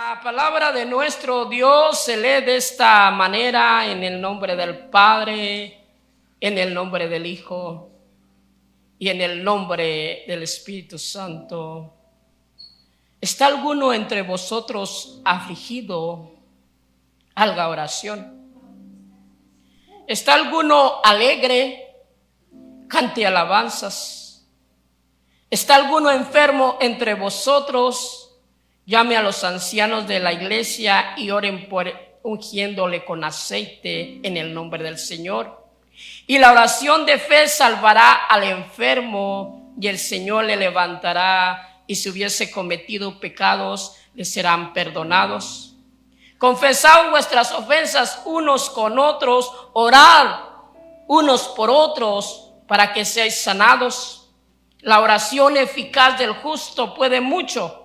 La palabra de nuestro Dios se lee de esta manera: en el nombre del Padre, en el nombre del Hijo y en el nombre del Espíritu Santo. ¿Está alguno entre vosotros afligido? Haga oración. ¿Está alguno alegre? Cante alabanzas. ¿Está alguno enfermo entre vosotros? Llame a los ancianos de la iglesia y oren por ungiéndole con aceite en el nombre del Señor. Y la oración de fe salvará al enfermo, y el Señor le levantará, y si hubiese cometido pecados, le serán perdonados. Confesad vuestras ofensas unos con otros, orad unos por otros, para que seáis sanados. La oración eficaz del justo puede mucho.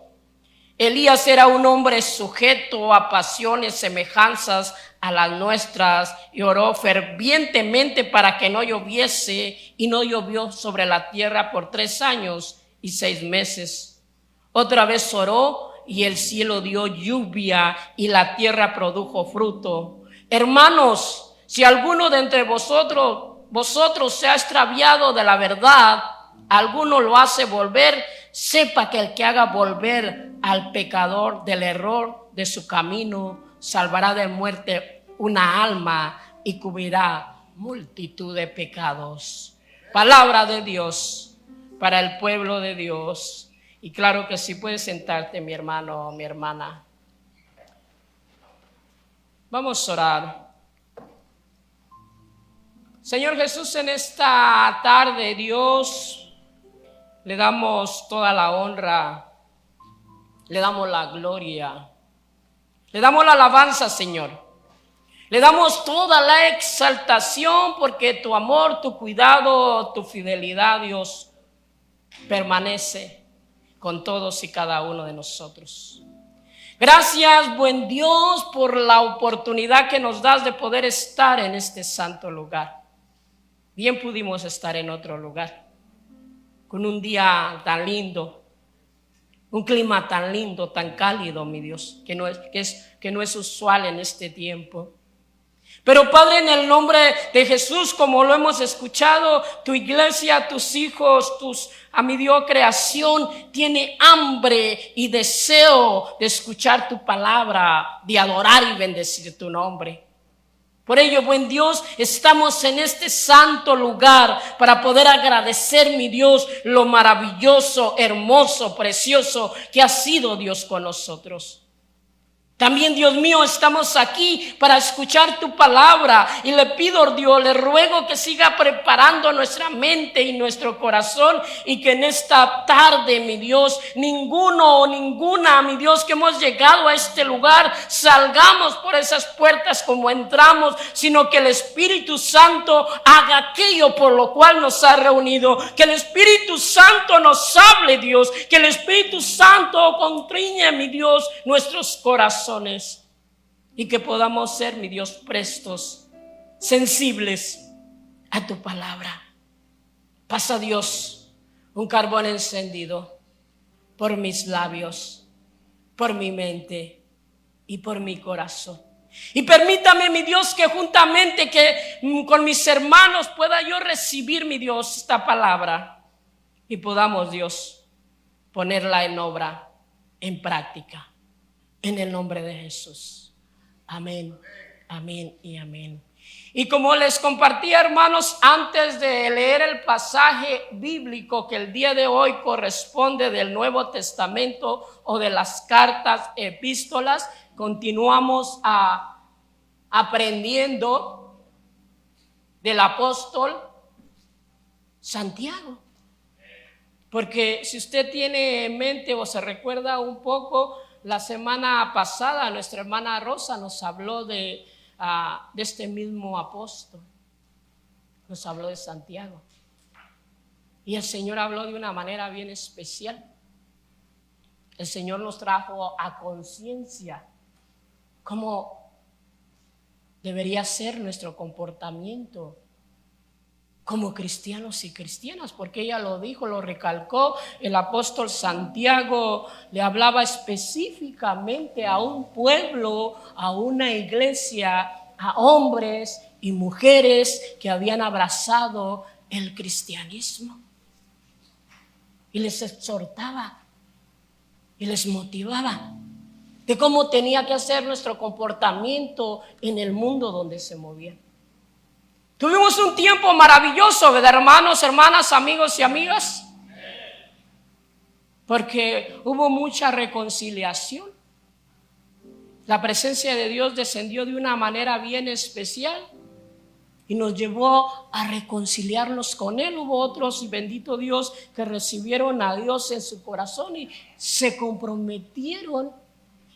Elías era un hombre sujeto a pasiones semejanzas a las nuestras y oró fervientemente para que no lloviese, y no llovió sobre la tierra por 3 años y 6 meses. Otra vez oró y el cielo dio lluvia y la tierra produjo fruto. Hermanos, si alguno de entre vosotros se ha extraviado de la verdad, alguno lo hace volver, sepa que el que haga volver al pecador del error de su camino salvará de muerte una alma y cubrirá multitud de pecados. Palabra de Dios para el pueblo de Dios. Y claro que sí, puedes sentarte, mi hermano o mi hermana. Vamos a orar. Señor Jesús, en esta tarde, Dios, le damos toda la honra, le damos la gloria, le damos la alabanza, Señor. Le damos toda la exaltación porque tu amor, tu cuidado, tu fidelidad, Dios, permanece con todos y cada uno de nosotros. Gracias, buen Dios, por la oportunidad que nos das de poder estar en este santo lugar. Bien pudimos estar en otro lugar, con un día tan lindo, un clima tan lindo, tan cálido, mi Dios, que no es usual en este tiempo. Pero Padre, en el nombre de Jesús, como lo hemos escuchado, tu iglesia, tus hijos, a mi Dios, creación, tiene hambre y deseo de escuchar tu palabra, de adorar y bendecir tu nombre. Por ello, buen Dios, estamos en este santo lugar para poder agradecer, mi Dios, lo maravilloso, hermoso, precioso que ha sido Dios con nosotros. También, Dios mío, estamos aquí para escuchar tu palabra y le pido, Dios, le ruego que siga preparando nuestra mente y nuestro corazón, y que en esta tarde, mi Dios, ninguno o ninguna, mi Dios, que hemos llegado a este lugar, salgamos por esas puertas como entramos, sino que el Espíritu Santo haga aquello por lo cual nos ha reunido. Que el Espíritu Santo nos hable, Dios, que el Espíritu Santo contriñe, mi Dios, nuestros corazones. Y que podamos ser, mi Dios, prestos, sensibles a tu palabra. Pasa, Dios, un carbón encendido por mis labios, por mi mente y por mi corazón. Y permítame, mi Dios, que juntamente con mis hermanos pueda yo recibir, mi Dios, esta palabra, y podamos, Dios, ponerla en obra, en práctica. En el nombre de Jesús. Amén, amén y amén. Y como les compartí, hermanos, antes de leer el pasaje bíblico que el día de hoy corresponde del Nuevo Testamento o de las cartas epístolas, continuamos aprendiendo del apóstol Santiago. Porque si usted tiene en mente o se recuerda un poco, la semana pasada nuestra hermana Rosa nos habló de este mismo apóstol. Nos habló de Santiago. Y el Señor habló de una manera bien especial. El Señor nos trajo a conciencia cómo debería ser nuestro comportamiento como cristianos y cristianas, porque ella lo dijo, lo recalcó. El apóstol Santiago le hablaba específicamente a un pueblo, a una iglesia, a hombres y mujeres que habían abrazado el cristianismo. Y les exhortaba y les motivaba de cómo tenía que ser nuestro comportamiento en el mundo donde se movían. Tuvimos un tiempo maravilloso, ¿verdad, hermanos, hermanas, amigos y amigas? Porque hubo mucha reconciliación. La presencia de Dios descendió de una manera bien especial y nos llevó a reconciliarnos con Él. Hubo otros, y bendito Dios, que recibieron a Dios en su corazón y se comprometieron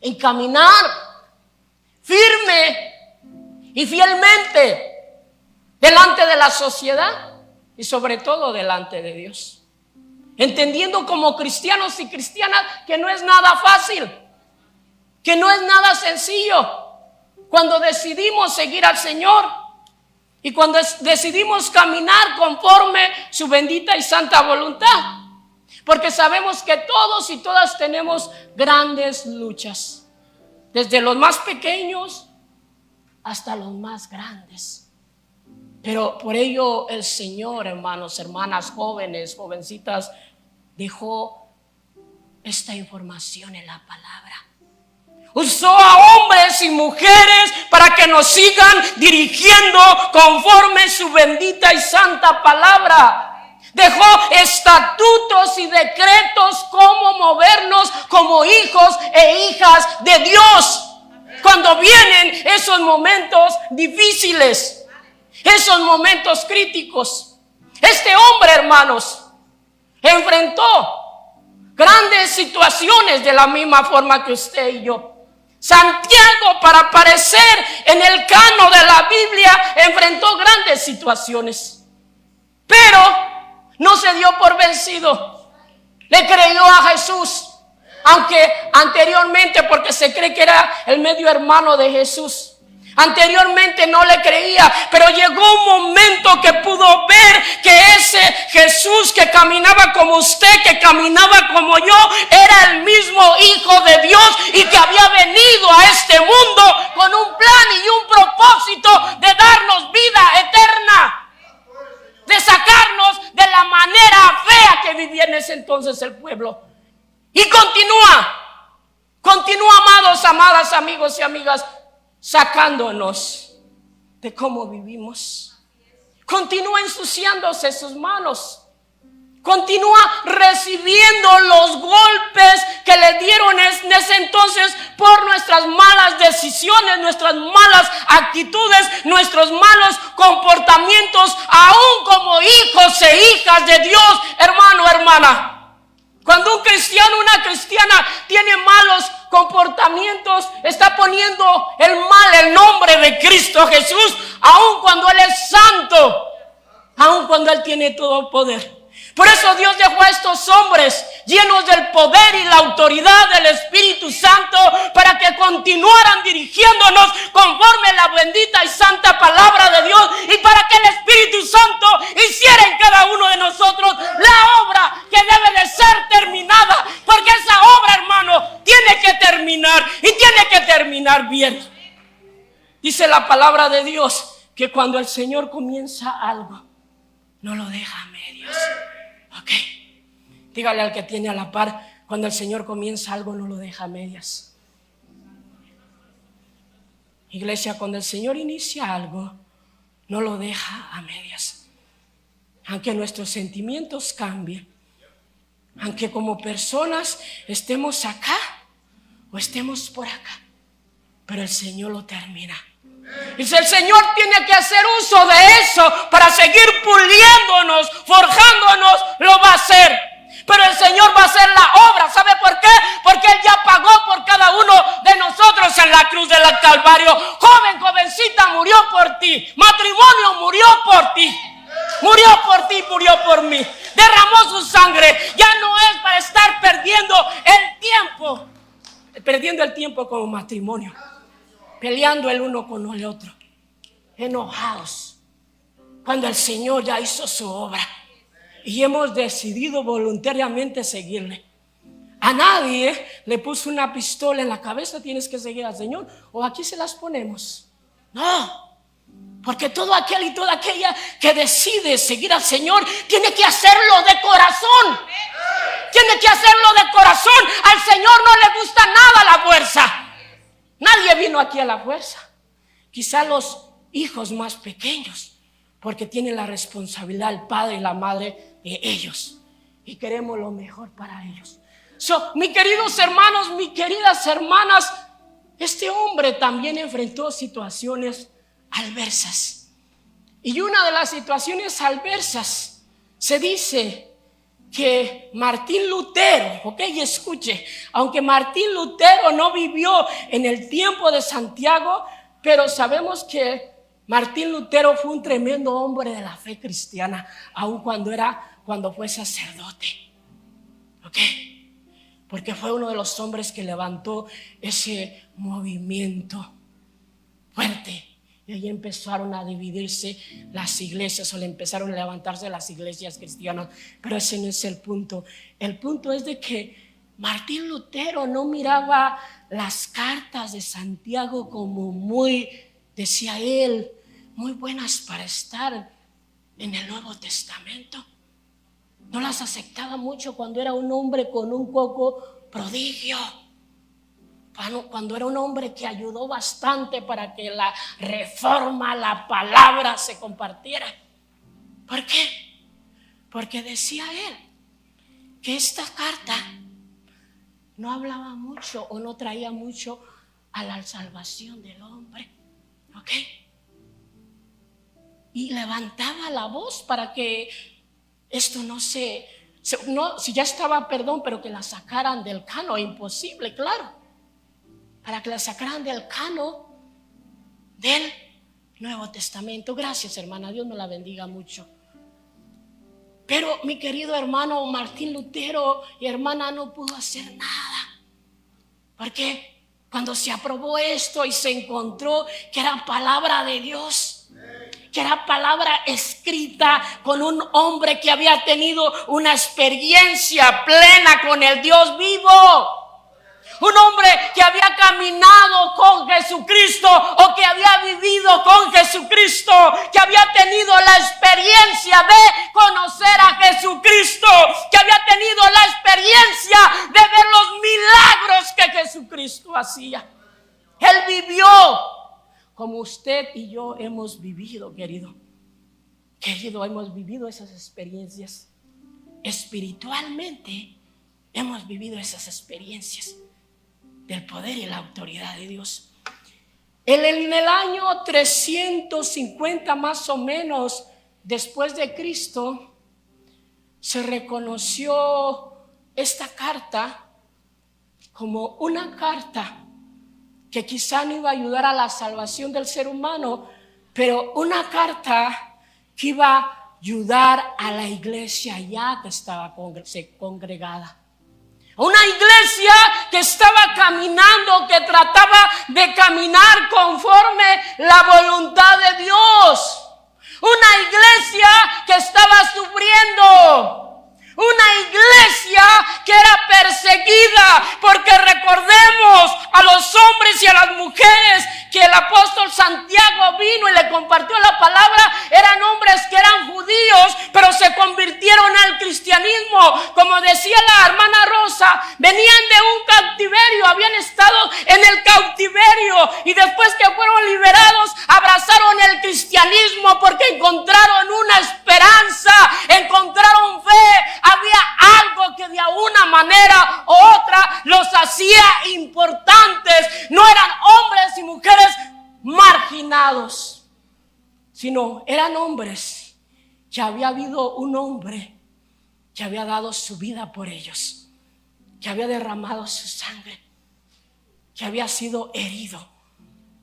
en caminar firme y fielmente delante de la sociedad y sobre todo delante de Dios, entendiendo como cristianos y cristianas que no es nada fácil, que no es nada sencillo cuando decidimos seguir al Señor y cuando decidimos caminar conforme su bendita y santa voluntad, porque sabemos que todos y todas tenemos grandes luchas, desde los más pequeños hasta los más grandes. Pero por ello el Señor, hermanos, hermanas, jóvenes, jovencitas, dejó esta información en la palabra. Usó a hombres y mujeres para que nos sigan dirigiendo conforme su bendita y santa palabra. Dejó estatutos y decretos cómo movernos como hijos e hijas de Dios cuando vienen esos momentos difíciles, esos momentos críticos. Este hombre, hermanos, enfrentó grandes situaciones de la misma forma que usted y yo. Santiago, para aparecer en el canon de la Biblia, enfrentó grandes situaciones, pero no se dio por vencido. Le creyó a Jesús, aunque anteriormente, porque se cree que era el medio hermano de Jesús, anteriormente no le creía, pero llegó un momento que pudo ver que ese Jesús que caminaba como usted, que caminaba como yo, era el mismo Hijo de Dios y que había venido a este mundo con un plan y un propósito de darnos vida eterna, de sacarnos de la manera fea que vivía en ese entonces el pueblo. Y continúa, amados, amadas, amigos y amigas, sacándonos de cómo vivimos. Continúa ensuciándose sus manos. Continúa recibiendo los golpes que le dieron en ese entonces por nuestras malas decisiones, nuestras malas actitudes, nuestros malos comportamientos, aún como hijos e hijas de Dios, hermano, hermana. Cuando un cristiano, una cristiana tiene malos comportamientos, está poniendo el nombre de Cristo Jesús, aun cuando Él es santo, aun cuando Él tiene todo poder. Por eso Dios dejó a estos hombres llenos del poder y la autoridad del Espíritu Santo para que continuaran dirigiéndonos conforme la bendita y santa palabra de Dios, y para que el Espíritu Santo hiciera en cada uno de nosotros la obra que debe de ser terminada, porque esa obra, hermano, tiene que terminar y tiene que terminar bien. Dice la palabra de Dios que cuando el Señor comienza algo, no lo deja a medias. Ok, dígale al que tiene a la par, cuando el Señor comienza algo, no lo deja a medias. Iglesia, cuando el Señor inicia algo, no lo deja a medias. Aunque nuestros sentimientos cambien, aunque como personas estemos acá o estemos por acá, pero el Señor lo termina. Y si el Señor tiene que hacer uso de eso para seguir puliéndonos, forjándonos, lo va a hacer. Pero el Señor va a hacer la obra. ¿Sabe por qué? Porque Él ya pagó por cada uno de nosotros en la cruz del Calvario. Joven, jovencita, murió por ti. Matrimonio, murió por ti. Murió por ti, murió por mí. Derramó su sangre. Ya no es para estar perdiendo el tiempo. Perdiendo el tiempo como matrimonio. Peleando el uno con el otro, enojados, cuando el Señor ya hizo su obra y hemos decidido voluntariamente seguirle. A nadie le puso una pistola en la cabeza: tienes que seguir al Señor, o aquí se las ponemos. No, porque todo aquel y toda aquella que decide seguir al Señor tiene que hacerlo de corazón. Tiene que hacerlo de corazón. Al Señor no le gusta nada la fuerza. Nadie vino aquí a la fuerza. Quizá los hijos más pequeños, porque tienen la responsabilidad el padre y la madre de ellos, y queremos lo mejor para ellos. Mis queridos hermanos, mis queridas hermanas, este hombre también enfrentó situaciones adversas. Y una de las situaciones adversas, se dice que Martín Lutero, y escuche, aunque Martín Lutero no vivió en el tiempo de Santiago, pero sabemos que Martín Lutero fue un tremendo hombre de la fe cristiana, aun cuando fue sacerdote. Porque fue uno de los hombres que levantó ese movimiento fuerte. Y ahí empezaron a dividirse las iglesias, o le empezaron a levantarse las iglesias cristianas. Pero ese no es el punto. El punto es de que Martín Lutero no miraba las cartas de Santiago como decía él, muy buenas para estar en el Nuevo Testamento. No las aceptaba mucho cuando era un hombre con un coco prodigio, cuando era un hombre que ayudó bastante para que la reforma, la palabra se compartiera. ¿Por qué? Porque decía él que esta carta no hablaba mucho o no traía mucho a la salvación del hombre. Y levantaba la voz para que esto si ya estaba, pero que la sacaran del cano. Imposible, claro, para que la sacaran del cano del Nuevo Testamento. Gracias, hermana, Dios me la bendiga mucho. Pero mi querido hermano Martín Lutero y hermana no pudo hacer nada, porque cuando se aprobó esto y se encontró que era palabra de Dios, que era palabra escrita con un hombre que había tenido una experiencia plena con el Dios vivo, un hombre que había caminado con Jesucristo, o que había vivido con Jesucristo, que había tenido la experiencia de conocer a Jesucristo, que había tenido la experiencia de ver los milagros que Jesucristo hacía. Él vivió como usted y yo hemos vivido, querido, hemos vivido esas experiencias. Espiritualmente hemos vivido esas experiencias del poder y la autoridad de Dios. En el año 350 más o menos después de Cristo, se reconoció esta carta como una carta que quizá no iba a ayudar a la salvación del ser humano, pero una carta que iba a ayudar a la iglesia ya que estaba congregada. Una iglesia que estaba caminando, que trataba de caminar conforme la voluntad de Dios. Una iglesia que estaba sufriendo. Una iglesia que era perseguida, porque recordemos a los hombres y a las mujeres que el apóstol Santiago vino y le compartió la palabra. Eran hombres que eran judíos, pero se convirtieron al cristianismo. Como decía la hermana Rosa, venían de un cautiverio, habían estado en el cautiverio, y después que fueron liberados abrazaron el cristianismo porque encontraron una esperanza, encontraron fe. Había algo que de una manera u otra los hacía importantes. No eran hombres y mujeres marginados, sino eran hombres que había habido un hombre que había dado su vida por ellos, que había derramado su sangre, que había sido herido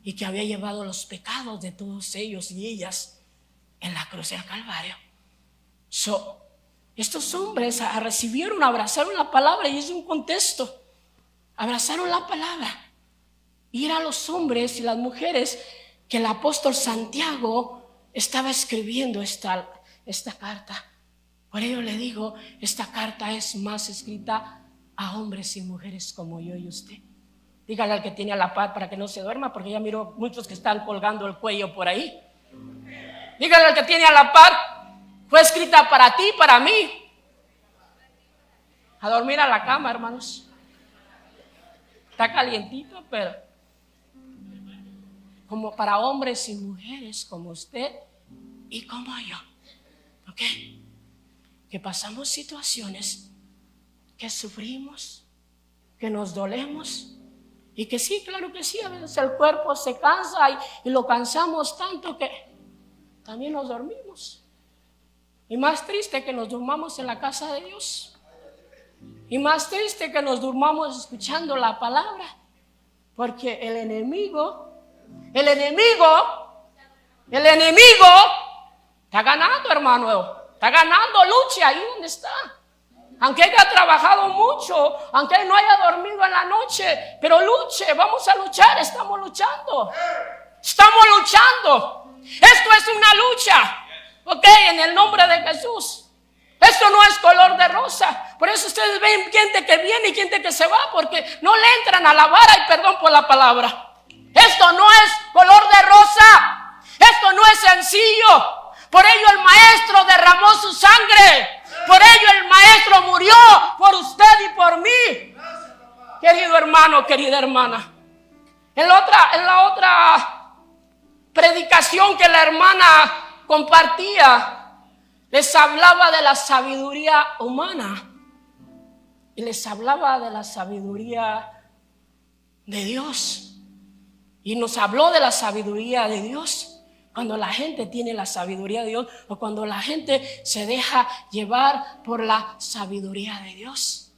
y que había llevado los pecados de todos ellos y ellas en la cruz del Calvario. Estos hombres recibieron, abrazaron la palabra, y es un contexto. Abrazaron la palabra, y eran los hombres y las mujeres que el apóstol Santiago estaba escribiendo esta carta. Por ello le digo, esta carta es más escrita a hombres y mujeres como yo y usted. Dígale al que tiene a la par para que no se duerma, porque ya miro muchos que están colgando el cuello por ahí. Dígale al que tiene a la par, fue escrita para ti, para mí. A dormir a la cama, hermanos. Está calientito, pero como para hombres y mujeres como usted y como yo. ¿Ok? Que pasamos situaciones, que sufrimos, que nos dolemos. Y que sí, claro que sí, a veces el cuerpo se cansa y lo cansamos tanto que también nos dormimos. Y más triste que nos durmamos en la casa de Dios. Y más triste que nos durmamos escuchando la palabra. Porque el enemigo está ganando, hermano. Está ganando, lucha ahí donde está. Aunque haya trabajado mucho, aunque no haya dormido en la noche, pero luche, vamos a luchar, estamos luchando. Estamos luchando. Esto es una lucha, ok, en el nombre de Jesús. Esto no es color de rosa. Por eso ustedes ven gente que viene y gente que se va, porque no le entran a la vara, y perdón por la palabra. Esto no es color de rosa. Esto no es sencillo. Por ello el maestro derramó su sangre. Por ello el maestro murió por usted y por mí. Querido hermano, querida hermana. En la otra predicación que la hermana compartía, les hablaba de la sabiduría humana. Y les hablaba de la sabiduría de Dios. Y nos habló de la sabiduría de Dios. Cuando la gente tiene la sabiduría de Dios, o cuando la gente se deja llevar por la sabiduría de Dios.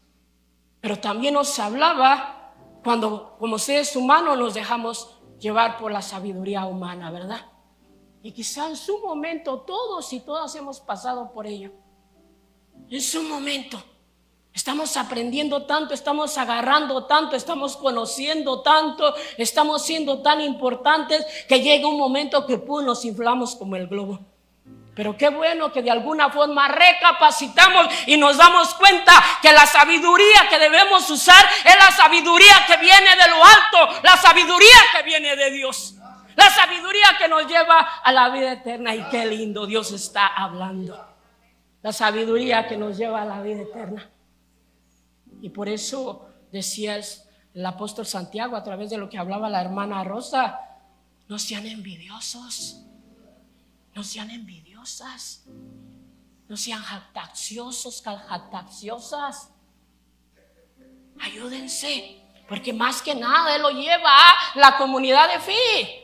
Pero también nos hablaba cuando como seres humanos nos dejamos llevar por la sabiduría humana, ¿verdad? Y quizá en su momento todos y todas hemos pasado por ello. En su momento estamos aprendiendo tanto, estamos agarrando tanto, estamos conociendo tanto, estamos siendo tan importantes que llega un momento que nos inflamos como el globo. Pero qué bueno que de alguna forma recapacitamos y nos damos cuenta que la sabiduría que debemos usar es la sabiduría que viene de lo alto, la sabiduría que viene de Dios, la sabiduría que nos lleva a la vida eterna. Y qué lindo Dios está hablando, la sabiduría que nos lleva a la vida eterna. Y por eso decía el apóstol Santiago, a través de lo que hablaba la hermana Rosa, no sean envidiosos, no sean envidiosas, no sean jactanciosos, jactanciosas. Ayúdense, porque más que nada Él lo lleva a la comunidad de fe,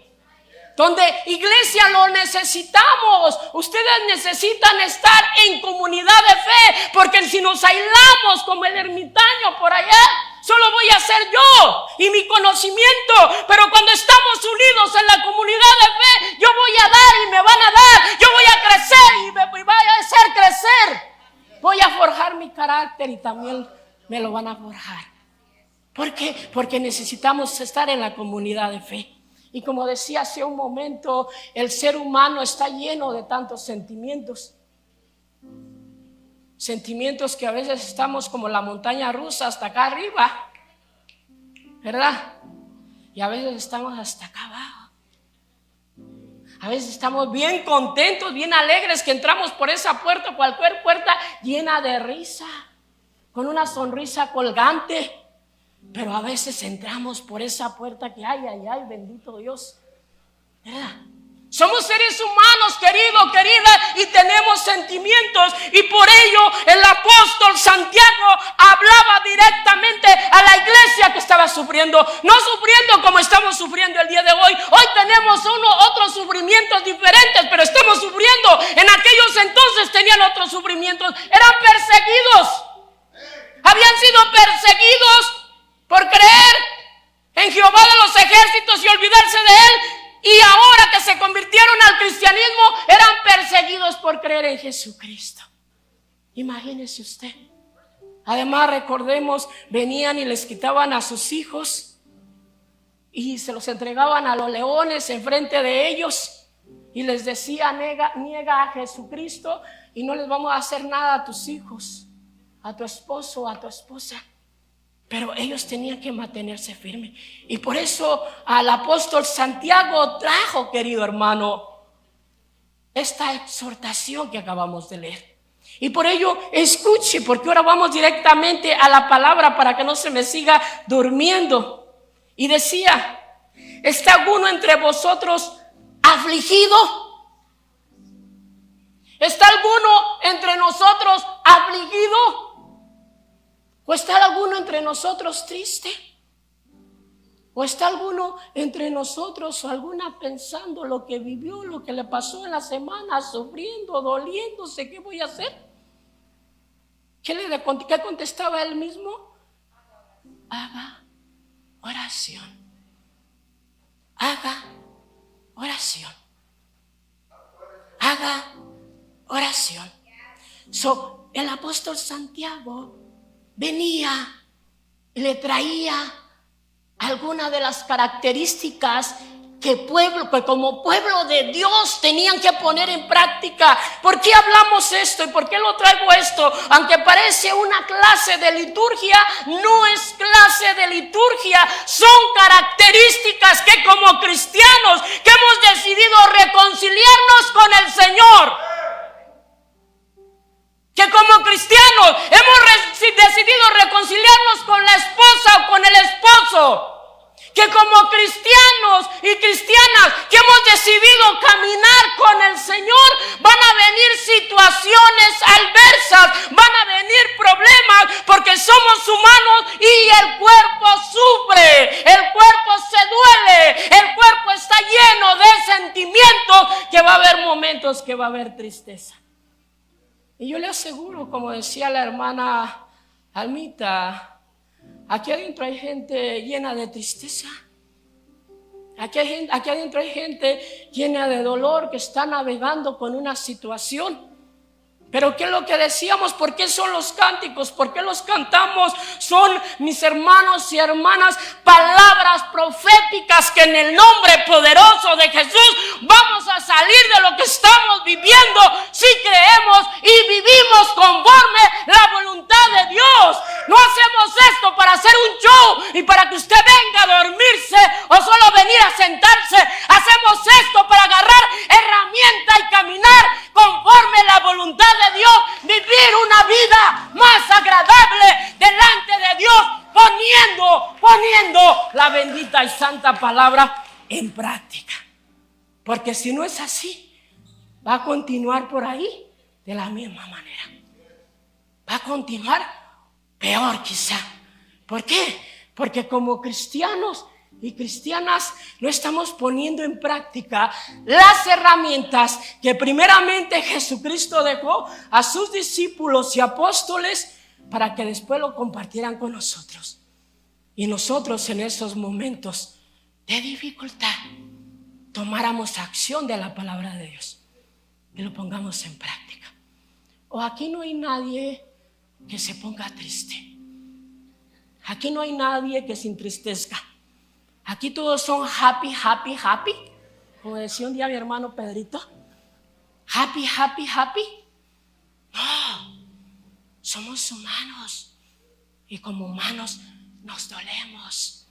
donde iglesia lo necesitamos. Ustedes necesitan estar en comunidad de fe, porque si nos aislamos como el ermitaño por allá, solo voy a ser yo y mi conocimiento. Pero cuando estamos unidos en la comunidad de fe, yo voy a dar y me van a dar. Yo voy a crecer y me voy a hacer crecer. Voy a forjar mi carácter y también me lo van a forjar. ¿Por qué? Porque necesitamos estar en la comunidad de fe. Y como decía hace un momento, el ser humano está lleno de tantos sentimientos. Sentimientos que a veces estamos como la montaña rusa hasta acá arriba, ¿verdad? Y a veces estamos hasta acá abajo. A veces estamos bien contentos, bien alegres que entramos por esa puerta, cualquier puerta llena de risa, con una sonrisa colgante. Pero a veces entramos por esa puerta que ay, bendito Dios, ¿verdad? Somos seres humanos, querido, querida, y tenemos sentimientos. Y por ello el apóstol Santiago hablaba directamente a la iglesia que estaba sufriendo. No sufriendo como estamos sufriendo el día de hoy. Hoy tenemos otros sufrimientos diferentes, pero estamos sufriendo. En aquellos entonces tenían otros sufrimientos. Eran perseguidos. Habían sido perseguidos por creer en Jehová de los ejércitos y olvidarse de Él. Y ahora que se convirtieron al cristianismo, eran perseguidos por creer en Jesucristo. Imagínese usted. Además, recordemos, venían y les quitaban a sus hijos y se los entregaban a los leones enfrente de ellos. y les decía: niega a Jesucristo y no les vamos a hacer nada a tus hijos, a tu esposo, a tu esposa. Pero ellos tenían que mantenerse firmes. Y por eso al apóstol Santiago trajo, querido hermano, esta exhortación que acabamos de leer. Y por ello escuche, porque ahora vamos directamente a la palabra para que no se me siga durmiendo. Y decía: ¿está alguno entre vosotros afligido? ¿Está alguno entre nosotros afligido? ¿O está alguno entre nosotros triste? ¿O está alguno entre nosotros o alguna pensando lo que vivió, lo que le pasó en la semana, sufriendo, doliéndose? ¿Qué voy a hacer? ¿Qué contestaba él mismo? Haga oración. Haga oración. Haga oración. El apóstol Santiago venía y le traía algunas de las características que como pueblo de Dios tenían que poner en práctica. ¿Por qué hablamos esto y por qué lo traigo esto? Aunque parece una clase de liturgia, no es clase de liturgia. Son características que como cristianos que hemos decidido reconciliarnos con el Señor, que como cristianos hemos decidido reconciliarnos con la esposa o con el esposo, que como cristianos y cristianas que hemos decidido caminar con el Señor, van a venir situaciones adversas, van a venir problemas, porque somos humanos y el cuerpo sufre, el cuerpo se duele, el cuerpo está lleno de sentimientos, que va a haber momentos que va a haber tristeza. Y yo le aseguro, como decía la hermana Almita, aquí adentro hay gente llena de tristeza. Aquí adentro hay gente llena de dolor que está navegando con una situación. Pero ¿qué es lo que decíamos? ¿Por qué son los cánticos? ¿Por qué los cantamos? Son, mis hermanos y hermanas, palabras proféticas que en el nombre poderoso de Jesús vamos a salir de lo que estamos viviendo si creemos y vivimos conforme la voluntad de Dios. No hacemos esto para hacer un show y para que usted venga a dormirse o solo venir a sentarse. Hacemos esto para agarrar herramienta y caminar conforme la voluntad de Dios, vivir una vida más agradable delante de Dios, poniendo la bendita y santa palabra en práctica. Porque si no es así, va a continuar por ahí de la misma manera. Va a continuar peor quizá. ¿Por qué? Porque como cristianos y cristianas no estamos poniendo en práctica las herramientas que primeramente Jesucristo dejó a sus discípulos y apóstoles para que después lo compartieran con nosotros. Y nosotros en esos momentos de dificultad tomáramos acción de la palabra de Dios y lo pongamos en práctica. O aquí no hay nadie que se ponga triste. Aquí no hay nadie que se entristezca. Aquí todos son happy. Como decía un día mi hermano Pedrito. Happy. No, somos humanos. Y como humanos nos dolemos.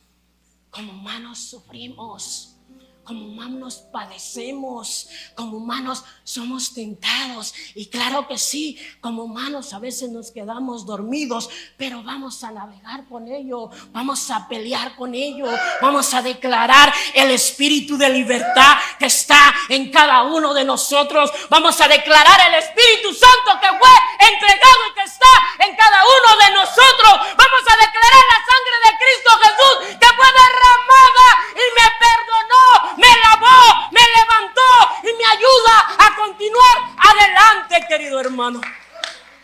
Como humanos sufrimos. Como humanos padecemos, como humanos somos tentados. Y claro que sí, como humanos a veces nos quedamos dormidos, pero vamos a navegar con ello, vamos a pelear con ello, vamos a declarar el espíritu de libertad que está en cada uno de nosotros. Vamos a declarar el Espíritu Santo que fue entregado y que está en cada uno de nosotros. Vamos a declarar la sangre de Cristo Jesús que fue derramada y me perdonó, me lavó, me levantó y me ayuda a continuar adelante, querido hermano,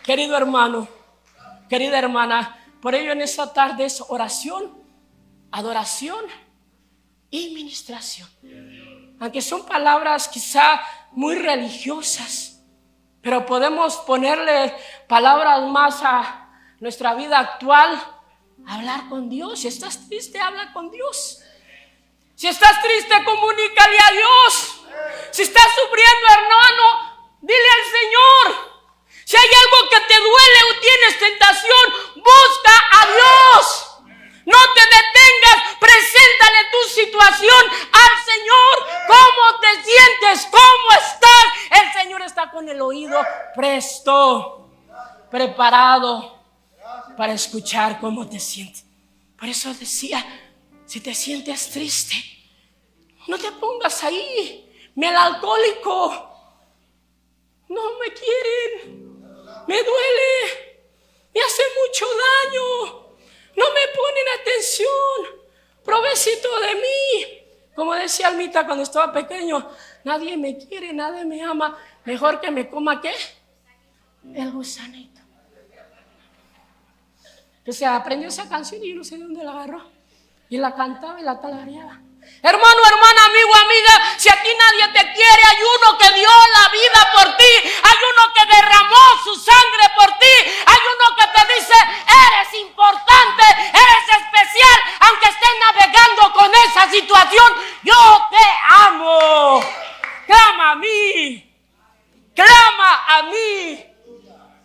querida hermana. Por ello en esta tarde es oración, adoración y ministración. Aunque son palabras quizá muy religiosas, pero podemos ponerle palabras más a nuestra vida actual. Hablar con Dios. Si estás triste, habla con Dios. Si estás triste, comunícale a Dios. Si estás sufriendo, hermano, dile al Señor. Si hay algo que te duele o tienes tentación, busca a Dios. No te detengas, preséntale tu situación al Señor. ¿Cómo te sientes? ¿Cómo estás? El Señor está con el oído presto, preparado para escuchar cómo te sientes. Por eso decía, si te sientes triste, no te pongas ahí. El alcohólico, no me quieren, me duele, me hace mucho daño. No me ponen atención, provecito de mí. Como decía Almita cuando estaba pequeño, nadie me quiere, nadie me ama. Mejor que me coma, ¿qué? El gusanito. Entonces aprendió esa canción y yo no sé de dónde la agarró. Y la cantaba y la tarareaba. Hermano, hermana, amigo, amiga, si a ti nadie te quiere, hay uno que dio la vida por ti, hay uno que derramó su sangre por ti, hay uno que te dice, eres importante, eres especial, aunque estés navegando con esa situación, yo te amo. Clama a mí, clama a mí.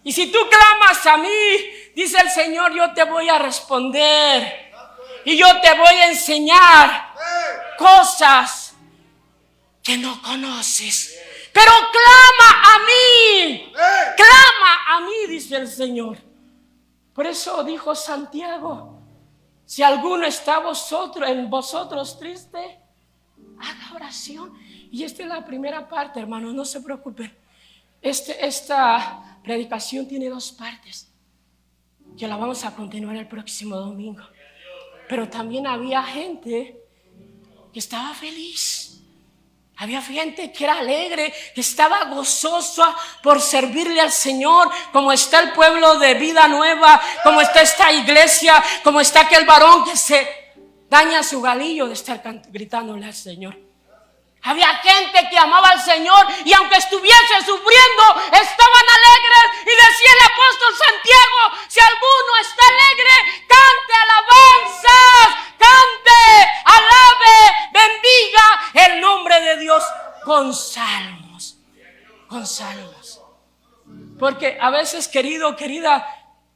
Y si tú clamas a mí, dice el Señor, yo te voy a responder. Y yo te voy a enseñar cosas que no conoces. Pero clama a mí. Clama a mí, dice el Señor. Por eso dijo Santiago, si alguno está en vosotros triste, haga oración. Y esta es la primera parte, hermanos, no se preocupen. Esta predicación tiene 2 partes, que la vamos a continuar el próximo domingo. Pero también había gente que estaba feliz. Había gente que era alegre, que estaba gozosa por servirle al Señor, como está el pueblo de Vida Nueva, como está esta iglesia, como está aquel varón que se daña su galillo de estar gritándole al Señor. Había gente que amaba al Señor y aunque estuviese sufriendo, estaban alegres. Y decía el apóstol Santiago, si alguno está alegre, cante alabanzas, cante, alabe, bendiga el nombre de Dios con salmos. Con salmos. Porque a veces, querido, querida,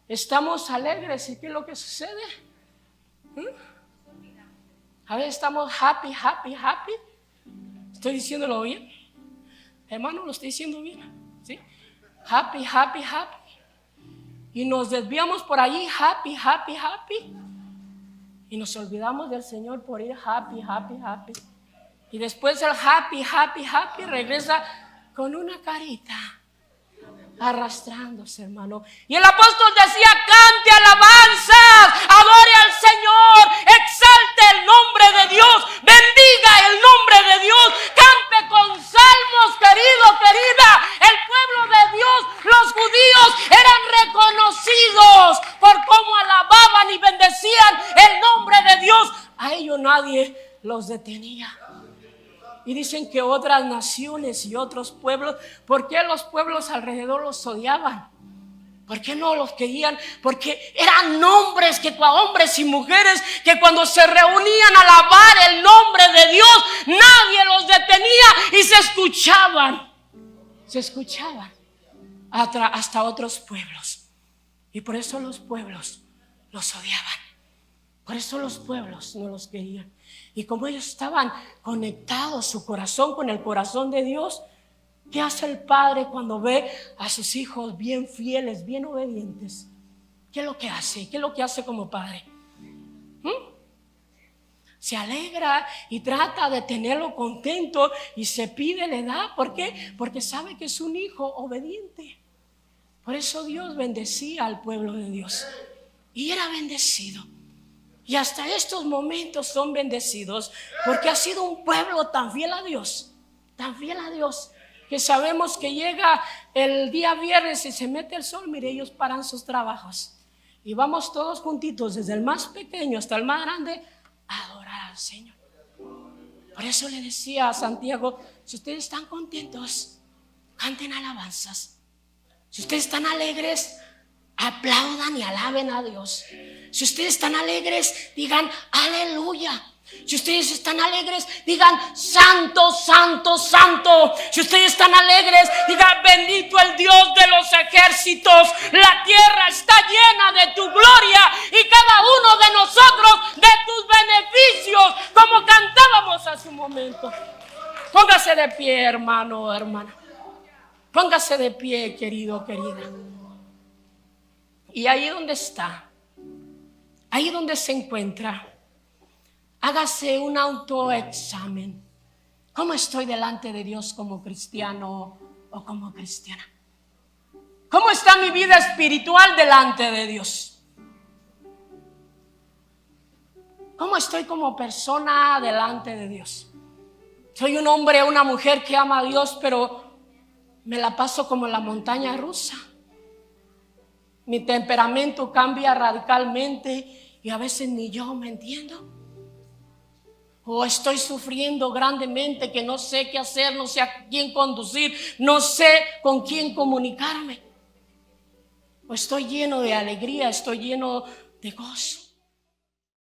estamos alegres. ¿Y qué es lo que sucede? A veces estamos happy. ¿Estoy diciéndolo bien? Hermano, lo estoy diciendo bien, ¿sí? Happy. Y nos desviamos por allí, happy. Y nos olvidamos del Señor por ir happy. Y después el happy regresa con una carita arrastrándose, hermano. Y el apóstol decía, cante alabanzas, adore al Señor, exalte el nombre de Dios, bendiga el nombre de Dios, cante con salmos, querido, querida. El pueblo de Dios, los judíos, eran reconocidos por cómo alababan y bendecían el nombre de Dios. A ellos nadie los detenía. Y dicen que otras naciones y otros pueblos, ¿por qué los pueblos alrededor los odiaban? ¿Por qué no los querían? Porque eran hombres y mujeres que cuando se reunían a alabar el nombre de Dios, nadie los detenía y se escuchaban hasta otros pueblos. Y por eso los pueblos los odiaban. Por eso los pueblos no los querían. Y como ellos estaban conectados su corazón con el corazón de Dios, ¿qué hace el padre cuando ve a sus hijos bien fieles, bien obedientes? ¿Qué es lo que hace? ¿Qué es lo que hace como padre? Se alegra y trata de tenerlo contento y se pide, le da. ¿Por qué? Porque sabe que es un hijo obediente. Por eso Dios bendecía al pueblo de Dios. Y era bendecido. Y hasta estos momentos son bendecidos porque ha sido un pueblo tan fiel a Dios, que sabemos que llega el día viernes y se mete el sol, mire, ellos paran sus trabajos y vamos todos juntitos, desde el más pequeño hasta el más grande, a adorar al Señor. Por eso le decía a Santiago, si ustedes están contentos, canten alabanzas. Si ustedes están alegres, aplaudan y alaben a Dios. Si ustedes están alegres, digan aleluya. Si ustedes están alegres, digan santo, santo, santo. Si ustedes están alegres, digan bendito el Dios de los ejércitos. La tierra está llena de tu gloria y cada uno de nosotros de tus beneficios, como cantábamos hace un momento. Póngase de pie, hermano, hermana. Póngase de pie, querido, querida. Y ahí donde está, ahí donde se encuentra, hágase un autoexamen. ¿Cómo estoy delante de Dios como cristiano o como cristiana? ¿Cómo está mi vida espiritual delante de Dios? ¿Cómo estoy como persona delante de Dios? Soy un hombre o una mujer que ama a Dios, pero me la paso como en la montaña rusa. Mi temperamento cambia radicalmente y a veces ni yo me entiendo. O estoy sufriendo grandemente que no sé qué hacer, no sé a quién conducir, no sé con quién comunicarme. O estoy lleno de alegría, estoy lleno de gozo.